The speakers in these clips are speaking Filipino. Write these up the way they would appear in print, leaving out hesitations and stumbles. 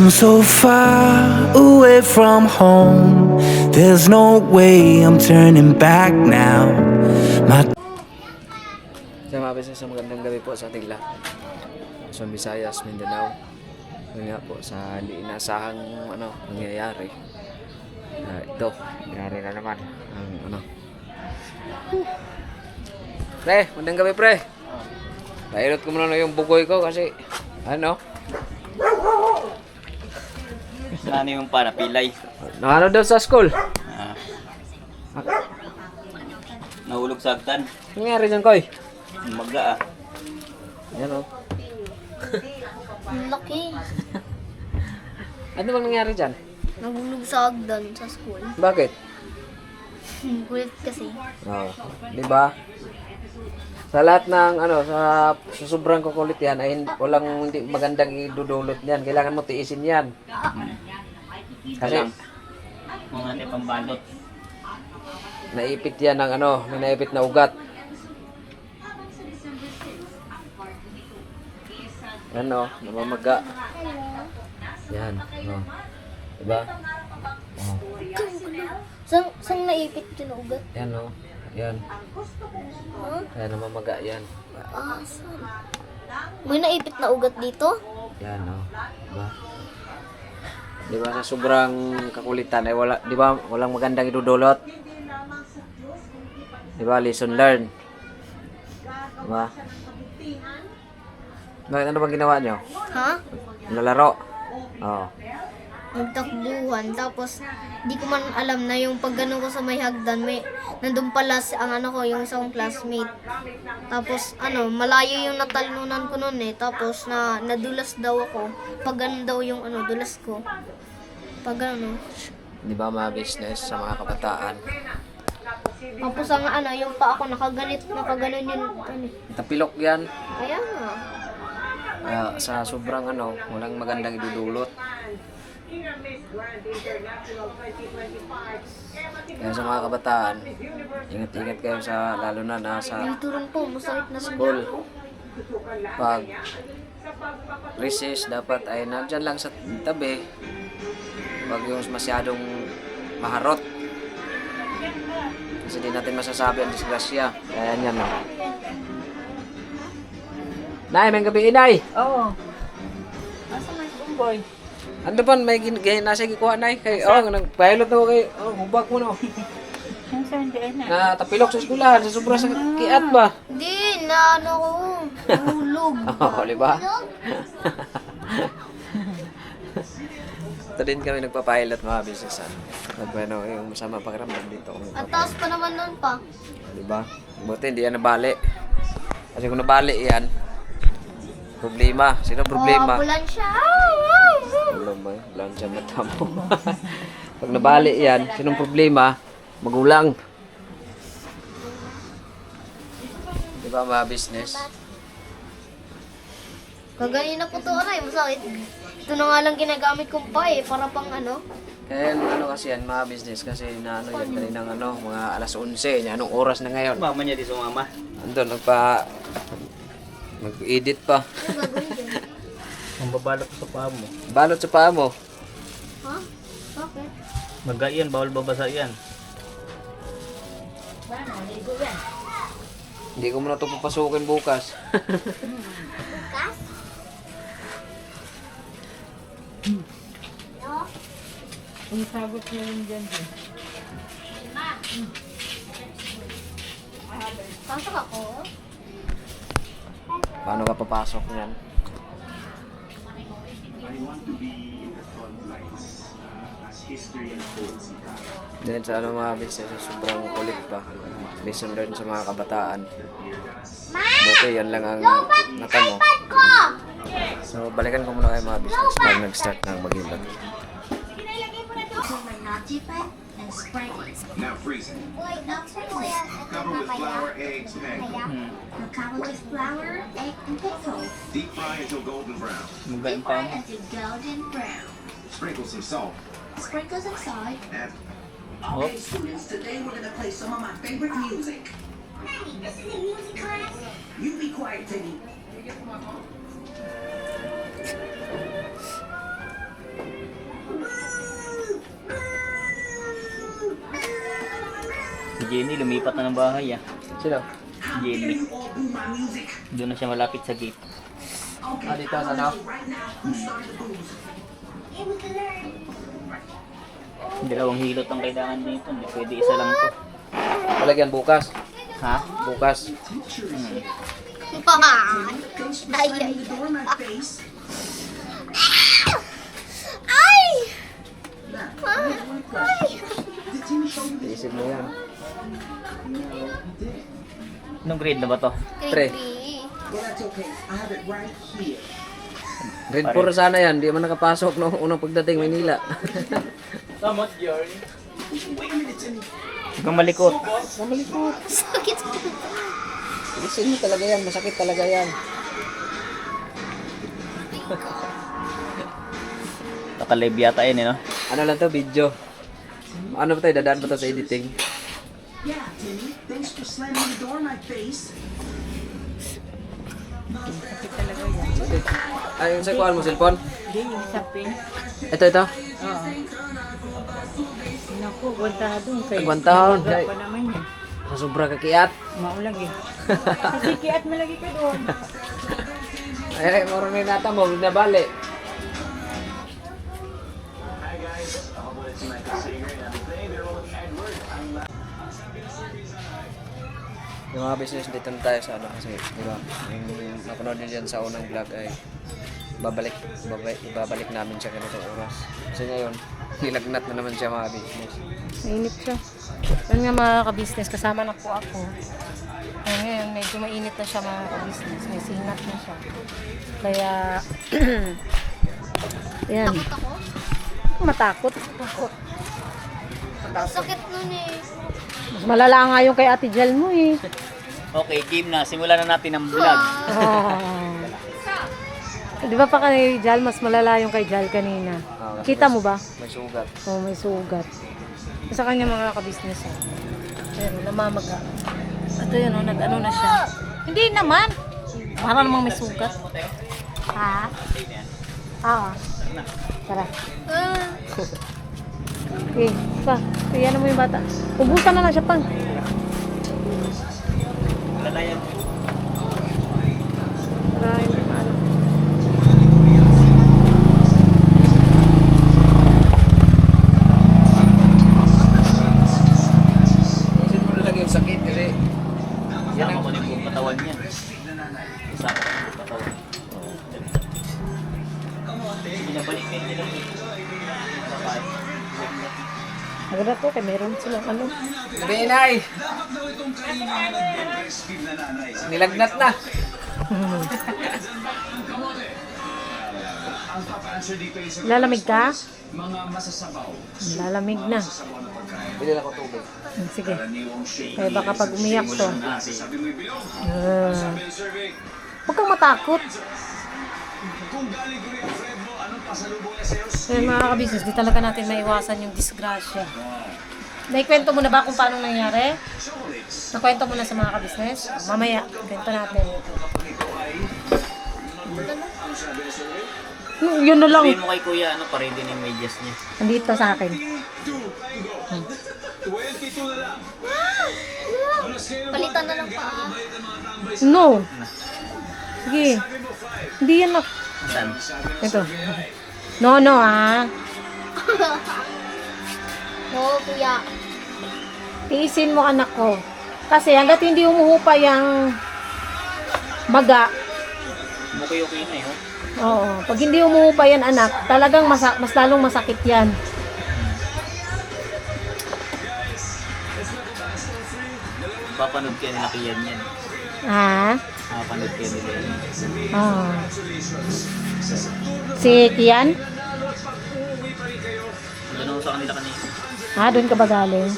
I'm so far away from home. There's no way I'm turning back now. Sa mga beses, magandang gabi po sa ating lahat. Luzon, Visayas, Mindanao. Yun nga po, sa hindi inasahang nangyayari. Ito, nangyari na naman ang Pre, magandang gabi pre. Nairot ko muna yung bugoy ko kasi Ano yung napilay? Nakano daw sa school? Nahulog sa agtan. Nangyari dyan koy? Maga Yan o. Ang laki. Ano bang nangyari dyan? Nahulog sa hagdan sa school. Bakit? Kulit kasi. Oo. Di ba? Sa lahat ng sa sobrang kukulit yan ay walang hindi magandang idudulot niyan. Kailangan mo tiisin yan. Kasi mga natin pambalot. naipit yan ng may naipit na ugat. Yan namamaga. Yan. Diba? Sang naipit yung ugat? Yan Yan. Huh? Yan namamaga yan. Saan? May naipit na ugat dito? Yan Diba? Diba sa sobrang kakulitan ay walang magandang idudulot. Diba? Lesson learned. Diba? Bakit ano bang ginawa nyo? Ha? Nalaro? Oo. Nagtakbuhan. Tapos, di ko man alam na yung pag gano'n ko sa may hagdan, nandun pala ang yung isang classmate. Tapos, malayo yung natalunan ko nun eh. Tapos, nadulas daw ako. Pag gano'n daw yung dulas ko. Pag gano'n. Diba mga business sa mga kabataan? Tapos, yung pa ako nakaganon yun. Tapilok yan. Kaya nga. Sa sobrang walang magandang idudulot. Kaya sa mga kabataan, ingat-ingat kayo lalo na sa Dito rin po, masakit na school. Pag recess, dapat ay nandyan lang sa tabi. Huwag yung masyadong maharot. Kasi di natin masasabi ang disgrasya. Kaya yan Nay, may gabi inay. Oo. Asa may bumboy? Ano ba may nasa gikuha nay kay nag-pilot na ko kay hubak mo Saan na? tapilok sa eskwelahan sa sobra sa kiat ba? Di, ko. Nahulog. Di ba? Ito din kami nagpa-pilot mga business yung masama pakiramdam dito. At taas pa naman nun pa. Di ba? Buti hindi yan nabali. Kasi kung nabali yan, problema. Sino problema? Bulan siya. Bulan siya mata mo. Pag nabali yan, sinong problema? Magulang. Di ba mga business? Kaganina po to masakit. Ito na nga lang ginagamit kong pa para pang Kaya kasi yan mga business kasi yan kaninang mga alas 11. Anong oras na ngayon? Mama niya di sumama. Andun, mag-edit pa. Ang babalot sa paa mo. Balot sa paa mo. Ha? Bakit? Maga yan, bawal babasa yan. Hindi ko muna ito papasukin bukas. Bukas? Ang sagot niya yun dyan. Pasok ako? Paano ka papasok niyan? Then sa mga business, sobrang kulit pa. Lesson learned sa mga kabataan. Buti yan lang ang nata mo. So balikan ko muna kayo mga business pag nag-start ng mag-ilag. Now freezing. Cover with flour, eggs, and Cover with flour, egg, and pickle. deep fry until golden brown. Maga yung paa mo. Until golden brown. Sprinkle some salt. Sprinkle some salt. Add Okay, students, today we're gonna play some of my favorite music. Hey, this is a music class. You be quiet, Teddy. Jenny, lumipat na ng bahay ah. Sino? Si Jenny. Doon na siya malapit sa gate. Dito sa ano? Dalawang hilot ang kailangan dito. Hindi pwede isa lang to. Palagyan bukas. Ha? Bukas. Ay, ay. Ay! Ay! Iisip mo yan. Anong grade na ba to? Tre. Well, that's okay. I have it right here. Grade 4 sana yan. Di man nakapasok no unang pagdating Manila. Somewhat, Jory. Huwag kang malikot. Sakit. Isin mo talaga yan. Masakit talaga yan. Nakalive yata yun eh, no? Ano lang to? Video. Ano ba tayo? Dadaan ba to sa editing? Yeah, Timmy. Thanks for slamming the door in my face. Ay, yung sa kuhaan mo, cellphone? Hindi, yung sapin. Ito. Oo. Naku, gwantahadong kayo. Gwantahon. Wala pa naman yan. Sa sobra kakiat. Maulag eh. Kasi kiat malagi ka doon. Ay, moron na nata mo. Nabali. Yung mga business dito na tayo sa ano kasi, di ba? Yung napanood din dyan sa unang vlog ay ibabalik namin siya ganitong oras. Kasi ngayon, nilagnat na naman siya mga business. Mainit siya. Yun nga mga ka-business, kasama na po ako. Ngayon, medyo mainit na siya mga ka-business. May singat na siya. Kaya, yan. Takot ako. Matakot. Sakit nun eh. Mas malala nga yung kay Ate Jal mo eh. Okay, game na. Simulan na natin ang vlog. Di ba pa kay Jal, mas malala yung kay Jal kanina? Kita mo ba? May sugat. Oo, may sugat. Sa kanya mga ka-business. Pero namamaga. Ito yun, oh, nag-ano na siya. Hindi naman. Para namang may sugat. Ha? Ah. Tara. Okay, pa. Iyan mo yung bata. Ubusan na lang siya pang. Wala yan. Tara, yung ano. Isin mo na lang yung sakit kasi Isama ko na yung buong katawan niya. Isama ko na yung buong katawan. Binabalik na nila. Maganda to, kaya meron silang ano. Gabi, Inay! Nilagnat na. Lalamig ka? Lalamig na. Bili lang ko tubig. Sige. Kaya baka pag umiyak to. Huwag kang matakot. Kaya mga ka-business, di talaga natin maiwasan yung disgrasya. Naikwento mo na ba kung paano nangyari? Nakwento mo na sa mga ka-business? Mamaya, kwento natin. Yun na lang. Sabihin mo kay kuya, ano, pa-ready na yung medyas niya. Nandito sa akin. Palitan na lang pa. No. Sige. Hindi yan na. Saan? Ito. No, ah. No, kuya. Tiisin mo anak ko. Kasi hanggat hindi umuhupa yung maga, Okay na yun. oo, pag hindi umuhupa yan anak, talagang mas lalong masakit yan. Papanood kayo nila Kian yan. Ha? Papanood kayo nila yan. Oh. Si Kian? Doon ako sa kanila kanina. Ha, doon ka ba galing?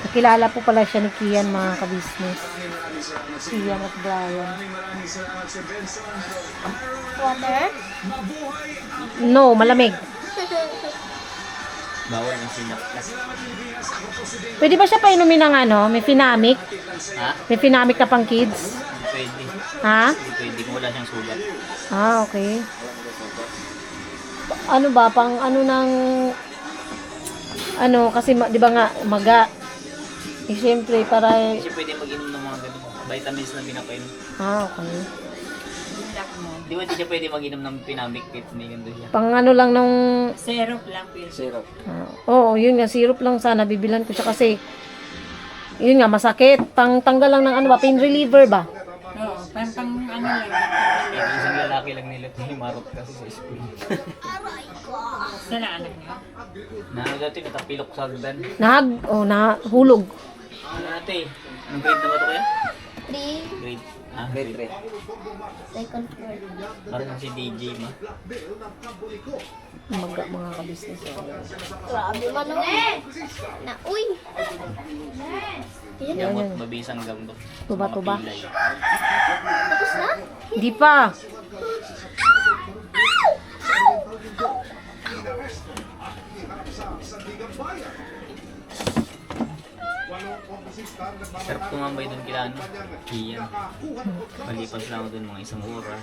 Nakilala po pala siya ni Kian mga ka-business. Kian at Brian. Water? No, malamig. Bawal yung sinak. Pwede ba siya painumin ng ano? May Finamic? Ha? May Finamic na pang kids? Pwede. Ha? Hindi pwede kung wala siyang sugat. Ah, okay. Ano ba? Pang ano ng... Ano, kasi di ba nga, maga. Eh, siyempre, para... Kasi pwede mag-inom ng mga ganun. Vitamins na pinapainom. Okay. Di ba hindi siya pwede mag-inom ng pinamikpit? May ganun siya. Pang ano lang nung... Syrup lang, pero. Syrup. Oo, yun nga, syrup lang sana. Bibilan ko siya kasi... Yun nga, masakit. Pang tanggal lang ng ano ba, pain reliever ba? Oo, pang ano lang. Yung isang lalaki lang nila marot kasi sa school. Sana anak niya. Na ano dati natapilok sa hagdan. Nahulog. Ano natin? Anong grade na ba ito kaya? 3, Grade. Grade 3. second floor. Parang si DJ ma. Mga kabisnes. Grabe man oh. Na, uy! Yan. Gamot, mabisang gamot. Tuba-tuba. Mga pilay. Tapos na? Di pa. Sarap tumambay doon kila ano. Iyan. Palipas lang ako doon mga isang oras.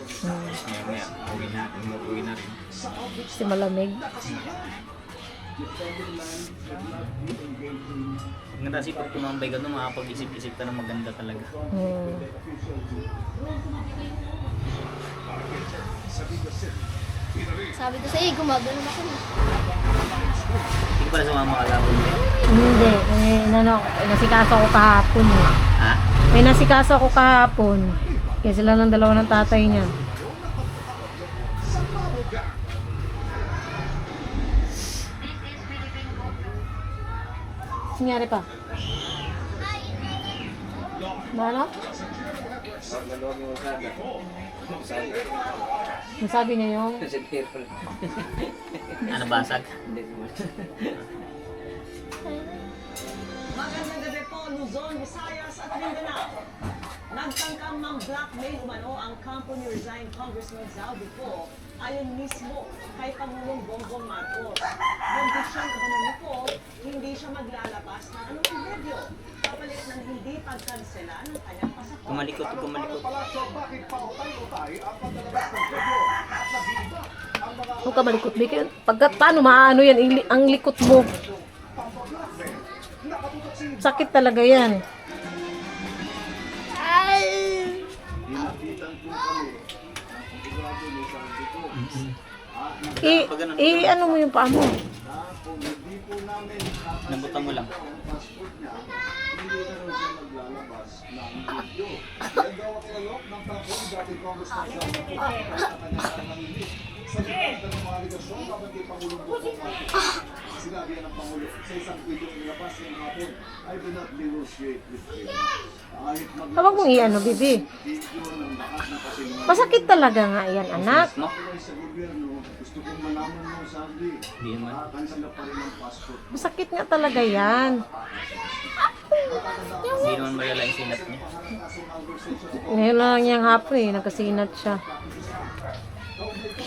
Maya, uwi na rin. Kasi malamig. Maganda kasi pag tumambay ka doon, makapag-isip-isip ka na maganda talaga. Sabi ko sa'yo, gumagano ako. Hindi ko pala sumama kalabon mo. Hindi. Nasikaso ako kahapon. Ha? May nasikaso ako kahapon. Kaya sila ng dalawa ng tatay niya. Nangyari pa? Ano? Maluwag yung usada. Ang sabi niya yung... Kasi pero Ano basag? hindi naman. Magandang gabi po, Luzon, Visayas at Mindanao. Nagtangkang mang-blackmail umano ang kampo ni resigned Congressman Zaldi po ayon mismo kay Pangulong Bongbong Marcos. Kondisyon umano po, hindi siya maglalabas ng anumang video. Kapalit ng hindi pagkansela ng kanyang pasaport. Kumalikot. Huwag ka malikot. Paano maano yan? Ang likot mo. Sakit talaga yan. Ano mo yung paa mo? Nabutan mo lang. Huwag mong i-ano, bibi. Masakit talaga nga yan, anak. No? Hindi naman. Masakit nga talaga yan. Hindi naman mayala yung sinat niya. Ngayon lang niyang hapon eh, nagkasinat siya.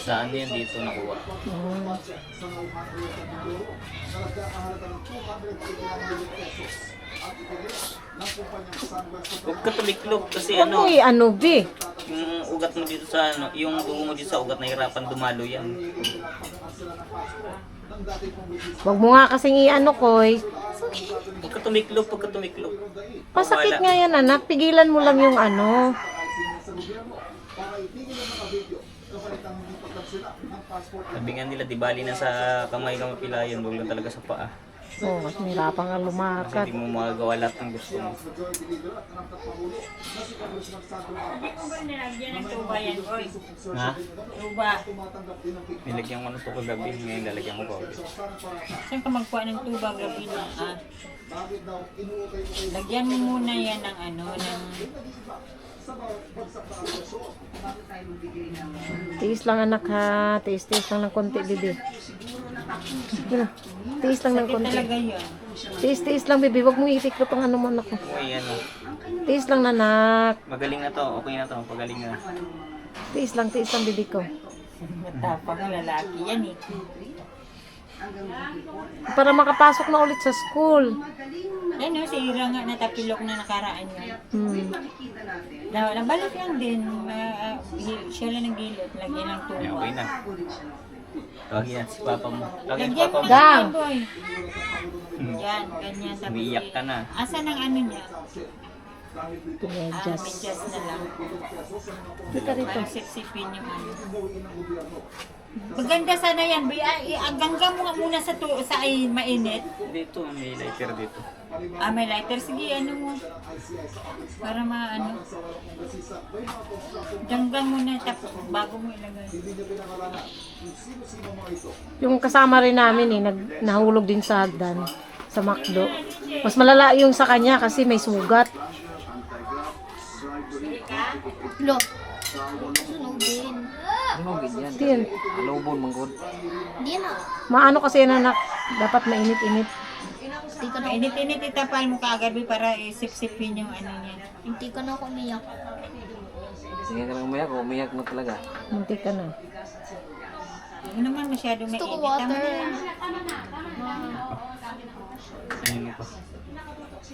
Saan yan dito nakuha? Huwag ka tumiklop kasi Huwag mong i-ano, bi. yung ugat mo dito sa ano, yung dugo mo dito sa ugat nahirapan dumalo yan. Huwag mo nga kasing i-ano ko eh. Huwag ka tumiklop. Masakit nga yan, anak. Pigilan mo lang yung ano. Sabi nga nila, di bali na sa kamay ka mapilayan, huwag lang talaga sa paa. Oo, mas mahirapan nga Kasi lumakad. hindi mo magagawa lahat ng gusto mo. Hindi ko ba nilagyan ng tuba yan, boy? Ha? Tuba. Nilagyan ko ng to kagabi, ngayon lalagyan ko pa ulit. Saan ka magkuha ng tuba gabi na, ah? Lagyan mo muna yan ng ano, ng... Tiis lang anak ha. Tiis lang ng konti, bibi. Tiis lang ng Sakit konti. talaga yun. Tiis lang, bibi. Huwag mong itiklop ang ano mo, anak ko. Uy, ano. Tiis lang, nanak. Magaling na to, okay na to, pagaling na. Tiis lang, bibi ko. Matapang ang lalaki yan eh. Para makapasok na ulit sa school. Yan o, si Ira nga natapilok na nakaraan yun. Nabalik lang din. Siya lang nagilot. Lagyan ng Ay, tuba. okay na. Tawagin yan si papa mo. Tawagin si Lagyan papa mo mo. Gang. yan, boy. Yan, kanya. Tapos Umiiyak ka na. Asan ang ano niya? Medyas. Medyas na lang. Dito rito. Parang sipsipin yung ano. Maganda sana yan. Ganggang mo nga muna sa ay mainit. Dito, may lighter dito. May lighter. Sige, ano mo. Para maano. Ganggang muna tapos bago mo ilagay. Yung kasama rin namin nahulog din sa hagdan, sa McDo. Mas malala yung sa kanya kasi may sugat. Lo. Sunugin. Ano ganyan? Din. Alobon, manggod. Di na. Maano kasi yan anak, dapat mainit-init. Hindi ka na, Init-init itapal mo kaagad para isip-sipin yung ano niya. hindi ka na umiyak. Sige ka lang umiyak, umiyak mo talaga. Munti ka na. Hindi naman masyadong Gusto ko mainit. Tama water. na yan. Ano mo pa?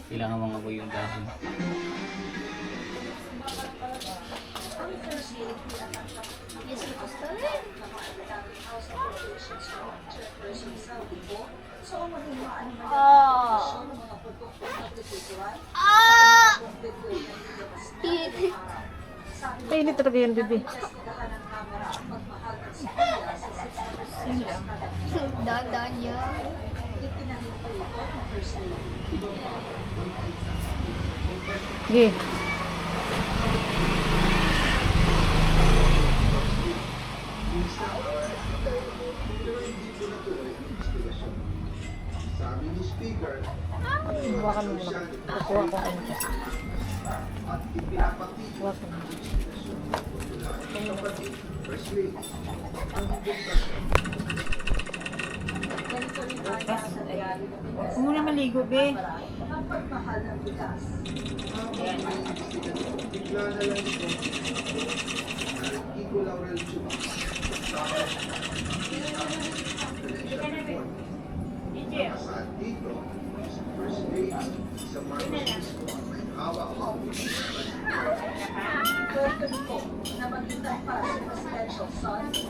Kailangan mga amoy yung dahon. Mainit talaga yan, bebe. Dadan niya. Sige. Hawakan mo muna. Kukuha ko ano siya. Kuha ko na. Huwag mo na maligo, be.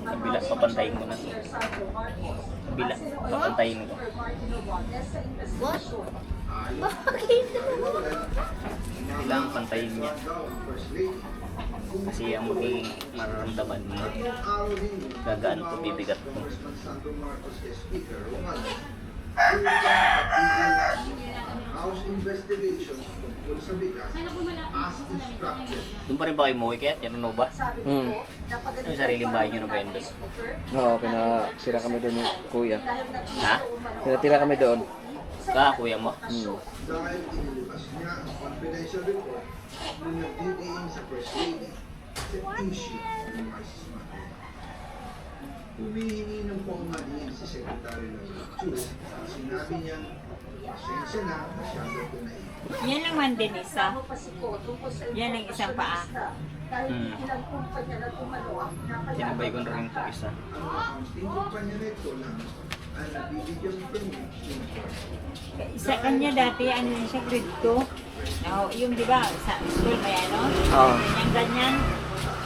Kabila, papantayin mo na to. Kabila, papantayin mo. What? Bakit? Kailangan pantayin niya. Kasi ang magiging mararamdaman mo, gagaan to, bibigat mo. Doon pa rin ba kayo umuwi kaya? Yan ano ba? Yung sariling bahay nyo na ba yun doon? Oo, pinatira kami doon ni kuya. Ha? Pinatira kami doon. Kuya mo? Dahil inilabas niya ang confidential report na nagdidiin sa First Lady sa issue ng Marxist Mafia. Humihingi ng paumanhin si Secretary ng Justice. Sinabi niya, pasensya na, masyado ko na ito. Yan naman din isa. Yan ang isang paa. Sinabay ko na rin ito isa. Ang kumpanya nito lang ang nabibigyan ng permit ng Sa kanya dati, ano yun siya, grade 2. No, yung di ba, sa school may ano? Oo. Ganyan.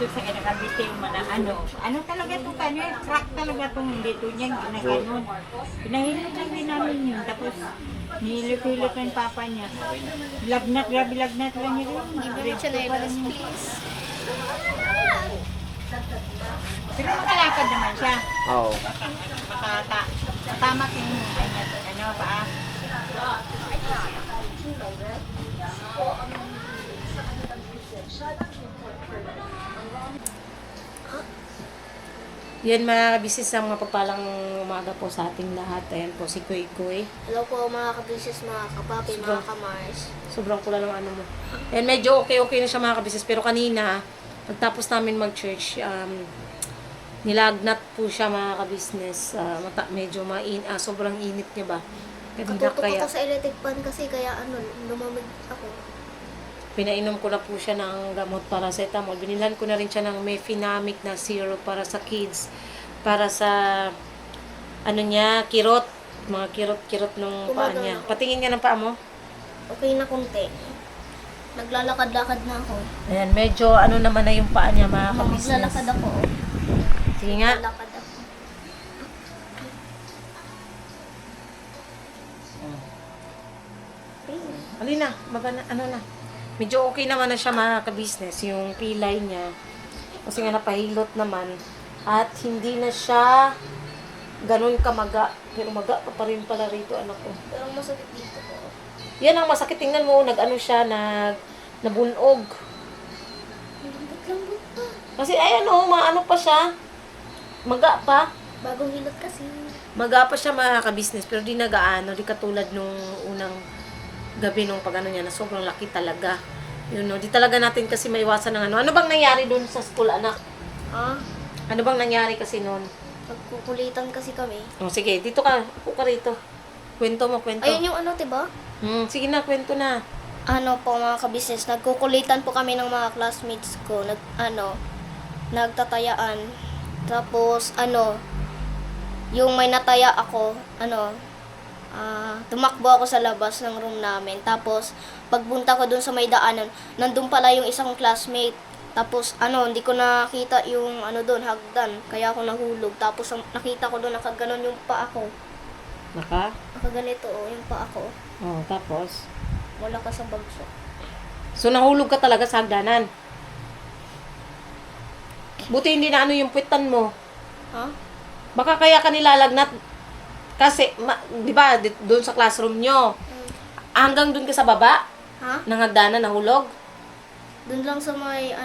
So sa kanya nakabitiw mo na ano talaga itong kanya, crack talaga itong dito niya, ginaganon. Pinahilot lang din namin yun. Tapos, nilipilot ng papa niya. Lagnat, grabe lagnat lang niya rin. Grade 2 pa lang yun. Pero makalakad naman siya. Oo. Tama yung ano pa. Yan mga kabisis, ang mapapalang umaga po sa ating lahat. Ayan po si Kuy Kuy. Hello po mga kabisis, mga kapapi, mga kamars. Sobrang pula ng ano mo. And medyo okay na siya mga kabisis. Pero kanina, pagtapos namin mag-church, nilagnat po siya mga kabisnes. Medyo sobrang init niya ba. Kanina Katutok kaya ako sa electric fan kasi kaya lumamig ako. pinainom ko na po siya ng gamot paracetamol. Binilan ko na rin siya ng mefenamic na syrup para sa kids. Para sa kirot. Mga kirot-kirot ng paa niya. Patingin nga ng paa mo. Okay na kunti. Naglalakad-lakad na ako. Ayan, medyo naman na yung paa niya mga kabisnes. Maglalakad ako. Sige nga. Maglalakad ako. Alina, ano na. Medyo okay naman na siya mga ka-business, yung pilay niya. Kasi nga napahilot naman. At hindi na siya ganun kamaga. Pero maga pa rin pala rito, anak ko. Pero masakit dito po. Yan ang masakit. Tingnan mo, nag-ano siya, nabunog. Lambot pa. Kasi ayan o, maano pa siya. Maga pa. Bagong hilot kasi. Maga pa siya mga ka-business. Pero di nagaano, di katulad nung unang gabi nung pag-ano niya na sobrang laki talaga. Yun no, di talaga natin kasi maiwasan ng ano. Ano bang nangyari doon sa school, anak? Ah, Ano bang nangyari kasi noon? nagkukulitan kasi kami. Oh, sige, dito ka. Upo ka rito. Kwento mo, kwento. Ayun yung ano, diba? Sige na, kwento na. Ano po mga kabisnes, nagkukulitan po kami ng mga classmates ko. Nagtatayaan. Tapos, yung may nataya ako, tumakbo ako sa labas ng room namin. Tapos, pagpunta ko dun sa may daanan, nandun pala yung isang classmate. Tapos, hindi ko nakita yung, doon, hagdan. Kaya ako nahulog. Tapos, nakita ko doon, nakaganon yung paa ko. Nakaganito, yung paa ko. Oh, tapos? Wala ka sa bagso. So, nahulog ka talaga sa hagdanan? Buti hindi na yung puwitan mo. Ha? Baka kaya ka nilalagnat. Kasi, di ba, doon sa classroom nyo, hanggang doon ka sa baba, Ha? ng hagdanan, nahulog? Doon lang sa may,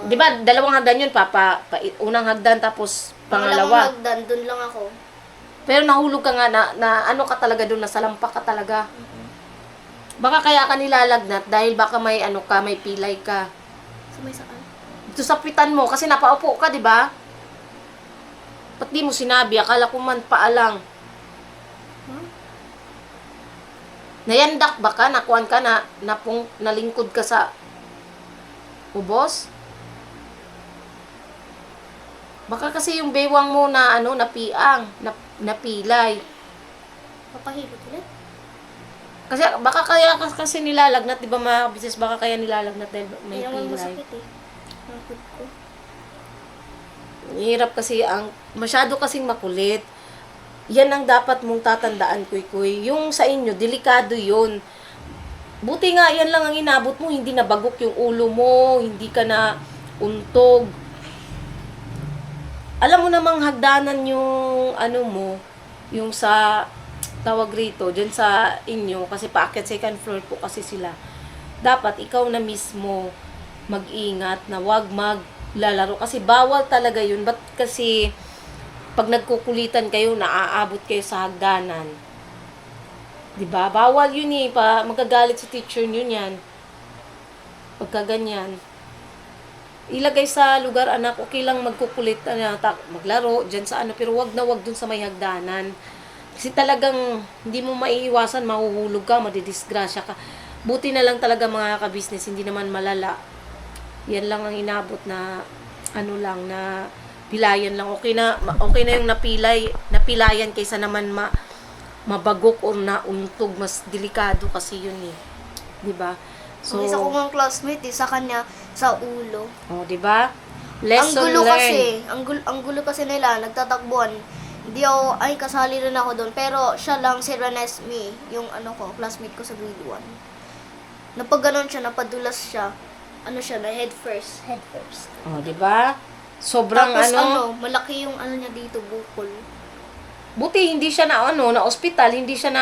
Di ba, dalawang hagdan yun, unang hagdan, tapos pangalawang pangalawa. hagdan, doon lang ako. Pero nahulog ka nga na ano ka talaga doon, nasalampak ka talaga. Baka kaya ka nilalagnat dahil baka may may pilay ka. Sa may saan? Ito sa pitan mo, kasi napaupo ka, di ba? Ba't di mo sinabi? Akala ko man paalang. Nayandak ba ka? Nakuan ka na nalingkod ka sa ubos? Baka kasi yung bewang mo na napiang, napilay. Papahilot ulit? Kasi baka kaya kasi nilalagnat, 'di ba mga business, baka kaya nilalagnat dahil may Hindi naman pilay. masakit eh. Nakot ko. Hirap kasi masyado kasing makulit. Yan ang dapat mong tatandaan, kuy. Yung sa inyo, delikado yun. Buti nga, yan lang ang inabot mo, hindi na bagok yung ulo mo, hindi ka na untog. Alam mo namang hagdanan yung mo, yung sa tawag rito, dyan sa inyo, kasi paakyat second floor po kasi sila. Dapat ikaw na mismo mag-ingat na wag maglalaro kasi bawal talaga yun. Ba't kasi pag nagkukulitan kayo, naaabot kayo sa hagdanan. 'Di ba? Bawal yun eh. Magagalit si teacher nyo yan. Pagka ganyan. Ilagay sa lugar, anak, okay lang magkukulit, maglaro, dyan sa pero wag na wag dun sa may hagdanan. Kasi talagang, hindi mo maiiwasan, mahuhulog ka, madidisgrasya ka. Buti na lang talaga mga ka-business, hindi naman malala. Yan lang ang inabot na, na pilayan lang. Okay na yung napilayan kaysa naman mabagok o nauntog. Mas delikado kasi yun eh. 'Di ba? So, isa ko ng classmate, sa kanya, sa ulo. Oh, 'di ba? Lesson ang gulo learned. kasi, ang gulo kasi nila, nagtatakbuhan. Hindi ako, kasali rin ako doon. Pero siya lang, si Renesme, yung classmate ko sa grade 1. Napag ganon siya, napadulas siya. Siya, na head first. Oh, 'di ba? Sobrang Tapos malaki yung niya dito, bukol. Buti hindi siya na ospital, hindi siya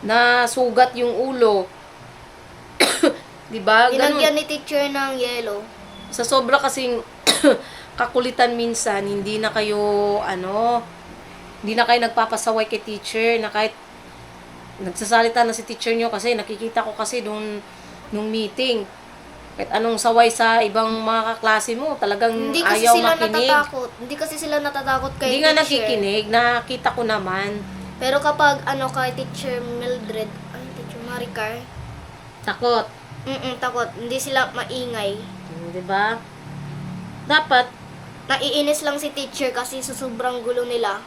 na sugat yung ulo. 'Di ba? Ginagyan ni teacher ng yellow. Sa sobra kasing kakulitan minsan, hindi na kayo nagpapasaway kay teacher, na kahit nagsasalita na si teacher nyo kasi nakikita ko kasi nung meeting. Kahit anong saway sa ibang mga kaklase mo, talagang Hindi kasi ayaw sila makinig. natatakot. Hindi kasi sila natatakot kay Hindi nga teacher. nakikinig, nakita ko naman. Pero kapag kay teacher Mildred, teacher Maricar, Takot. takot. Hindi sila maingay. 'Di ba? Dapat Naiinis lang si teacher kasi sa sobrang gulo nila.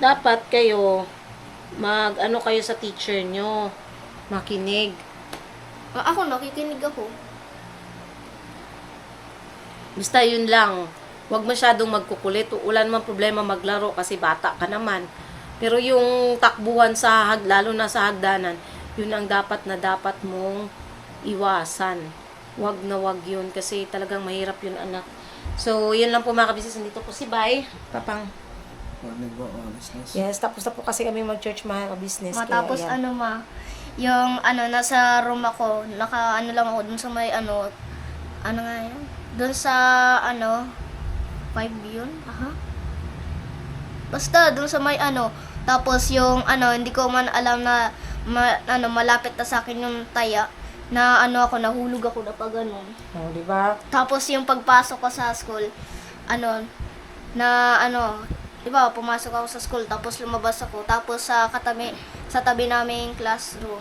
dapat kayo kayo sa teacher nyo. Makinig. Ako, nakikinig ako. Basta yun lang. Huwag masyadong magkukulit. Wala naman problema maglaro kasi bata ka naman. Pero yung takbuhan sa lalo na sa hagdanan, yun ang dapat mong iwasan. Wag na wag yun kasi talagang mahirap yun, anak. So, yun lang po mga kabisnes. Nandito po si Bay. Papang. Morning po mga business. Yes, tapos na po kasi kami mag-church mga kabisnes. Matapos Kaya, ayan. yung nasa room ako, lang ako dun sa may ano nga yan? Dun sa 5 yun? Aha. Basta dun sa may tapos yung hindi ko man alam na malapit na sa akin yung taya na nahulog ako na pag ganun. Oh, di ba? Tapos yung pagpasok ko sa school, di ba, pumasok ako sa school, tapos lumabas ako, tapos sa tabi naming classroom,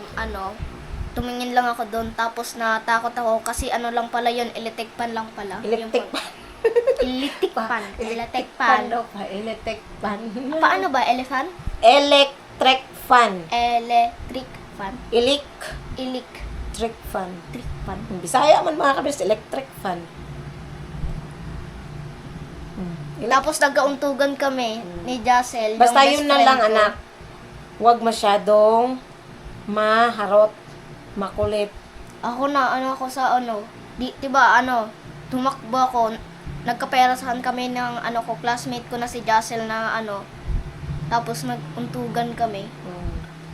tumingin lang ako doon, tapos natakot ako, kasi lang pala yun, electric pan lang pala. Electric pan. Electric pan. Electric pan. Electric pan. Paano ba? Elephant? Electric fan. Electric fan. Electric fan. Electric fan. Bisaya man mga kabisnes, electric fan. Tapos nagkauntugan kami ni Jacel. Basta yung best yun na friend lang, ko. anak. Huwag masyadong maharot, makulit. Ako ako sa diba, tumakbo ako, nagkaperasahan kami ng classmate ko na si Jacel na tapos naguntugan kami.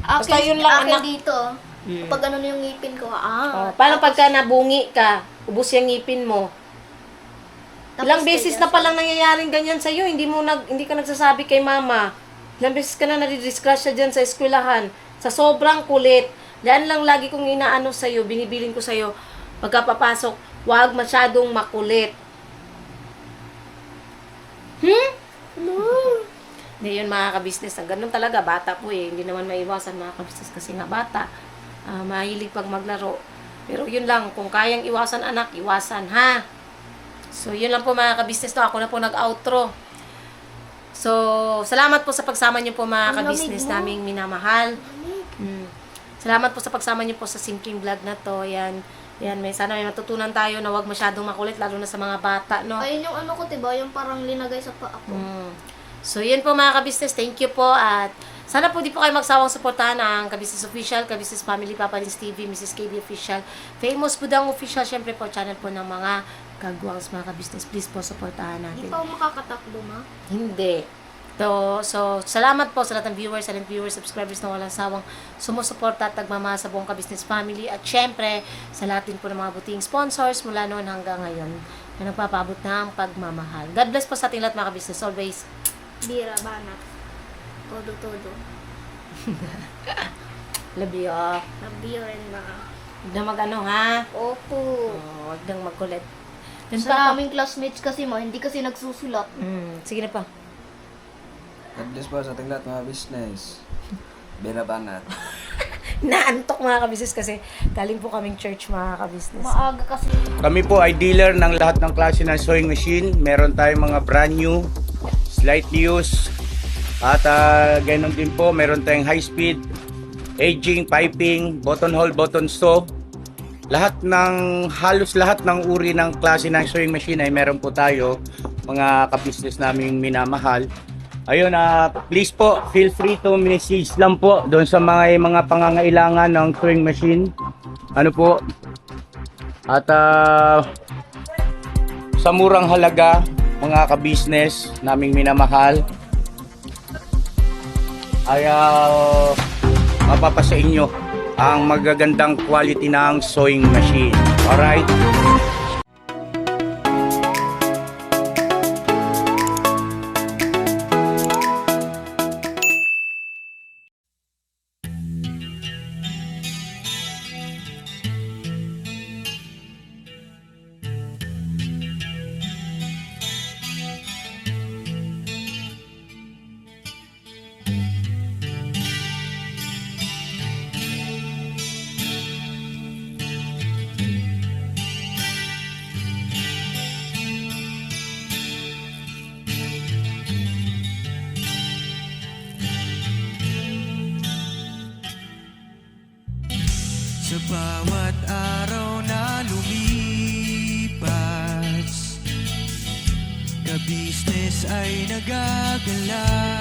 Basta yun lang, akin anak. dito, kapag na yung ngipin ko, Paano pagka nabungi ka, ubos yung ngipin mo? Ilang Tapos beses kay na palang nangyayaring ganyan sa'yo, hindi ka nagsasabi kay mama. Ilang beses ka na nadidisgrasya dyan sa eskwelahan, sa sobrang kulit. Yan lang lagi kong inaano sa'yo, binibiling ko sa'yo, pagkapapasok, huwag masyadong makulit. Hindi yun mga kabisnes, ganun talaga, bata po eh, hindi naman maiwasan mga kabisnes kasi nga bata, mahilig pag maglaro. Pero yun lang, kung kayang iwasan anak, iwasan ha. So, yun lang po mga kabisnes to. Ako na po nag-outro. So, salamat po sa pagsama niyo po mga kabisnes naming minamahal. Salamat po sa pagsama niyo po sa simpleng vlog na to. Yan, sana may matutunan tayo na huwag masyadong makulit, lalo na sa mga bata, no? Ayun yung ko, diba? Yung parang linagay sa paa ko. So, yun po mga kabisnes. Thank you po. At sana po di po kayo magsawang suportahan ang Kabisnes Official, Kabisnes Family, Papa Lins TV, Mrs. KB Official, Famous Budang Official, syempre po, channel po ng mga kagwangs mga kabisnes. Please po, supportahan natin. Hindi pa ako makakatakbo, ma? Hindi. So, salamat po sa lahat ng viewers, silent viewers, subscribers na walang sawang sumusuporta at nagmamahal sa buong Kabisnes Family. At syempre, sa lahat din po ng mga buting sponsors mula noon hanggang ngayon na nagpapaabot ng pagmamahal. God bless po sa ating lahat mga kabisnes. Always. Bira, banat. Todo. Love you. Love you rin, ma. Huwag na mag-ano ha. Opo. Huwag nang magkulit. Sa aming classmates kasi, hindi kasi nagsusulat. Sige na pa. God bless po sa ating lahat mga business. Bira banat. Naantok mga kabisnes kasi galing po kaming church mga kabisnes. Maaga kasi. Kami po ay dealer ng lahat ng klase ng sewing machine. Meron tayong mga brand new, slightly used, at ganoon din po, meron tayong high speed, aging, piping, button hole, button sew. Halos lahat ng uri ng klase ng sewing machine ay meron po tayo, mga kabisnes naming minamahal. Ayun, please po, feel free to message lang po doon sa mga pangangailangan ng sewing machine. Ano po? At sa murang halaga, mga kabisnes naming minamahal, ay mapapasa inyo ang magagandang quality ng sewing machine. Alright? Sa bawat araw na lumipas, kabisnes ay nagagalak.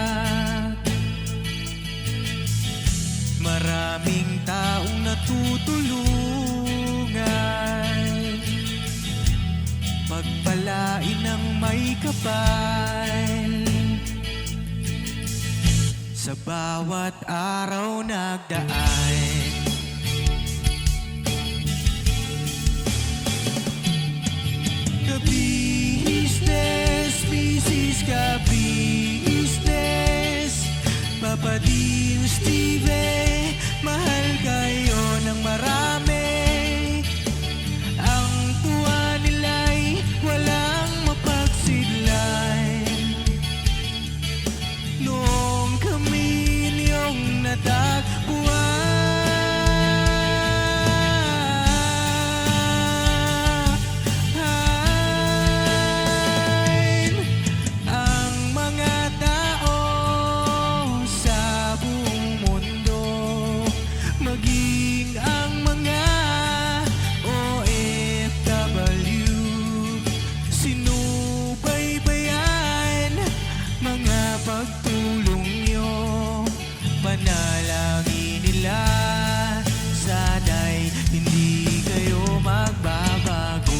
daming taong natutulungan, pagpalain ng may kapal. Sa bawat araw nagdaan, ka-business, business ka-business, Papa Dean, Steve, mahal kayo ng marami. Ang tuwa nila'y walang mapagsidlan. Noong kami niyong natagpuan, ang mga tao sa buong mundo, maging ang mga OFW, sinubaybayan mga pagtulong nyo, panalangin nila, sana'y hindi kayo magbabago.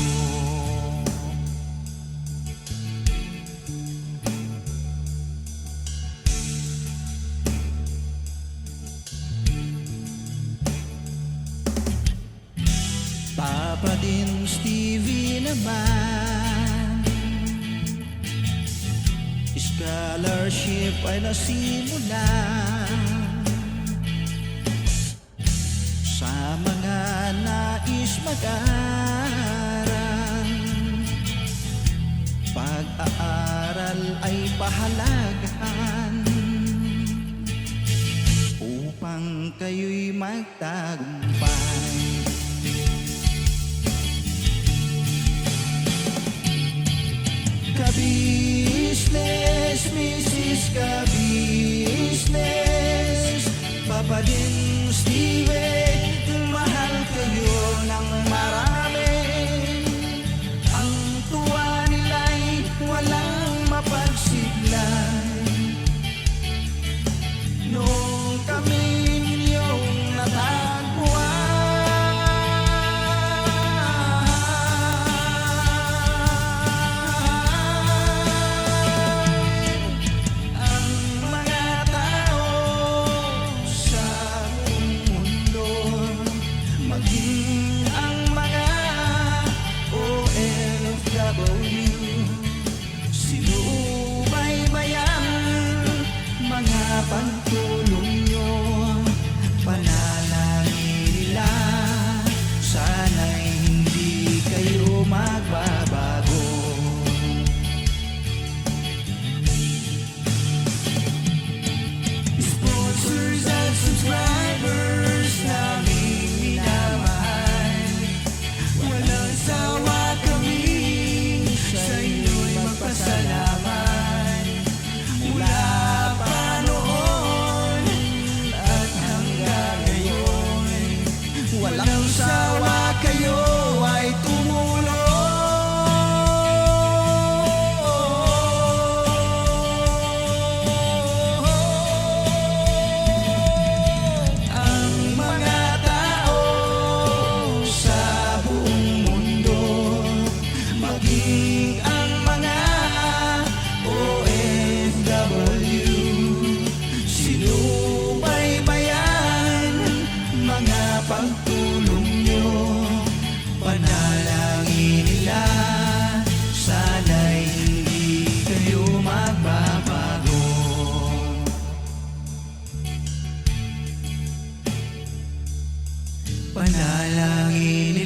Papa din Stevie naman, scholarship ay nasimula sa mga nais mag-aral. Pag-aaral ay pahalagahan upang kayo'y magtagumpay. Ka-business, Mrs. Ka-business, Papa din Steve, mahal kayo ng marami. Ang tuwa nila'y walang mapagsiglan. Noong kami ninyong natagpuan, pagtulong nyo, panalangin nila, sana'y hindi kayo magbabago. Sponsors at subscribers naming minamahal, walang sawa kami sa inyo'y magpasalamat. Mula walang sawa kayo ay tumulong. Ang mga tao sa buong mundo, maging ang mga OFW, sinubaybayan mga pagtulong nyo, panalangin nila, sana'y hindi kayo magbabago. Panalangin nila,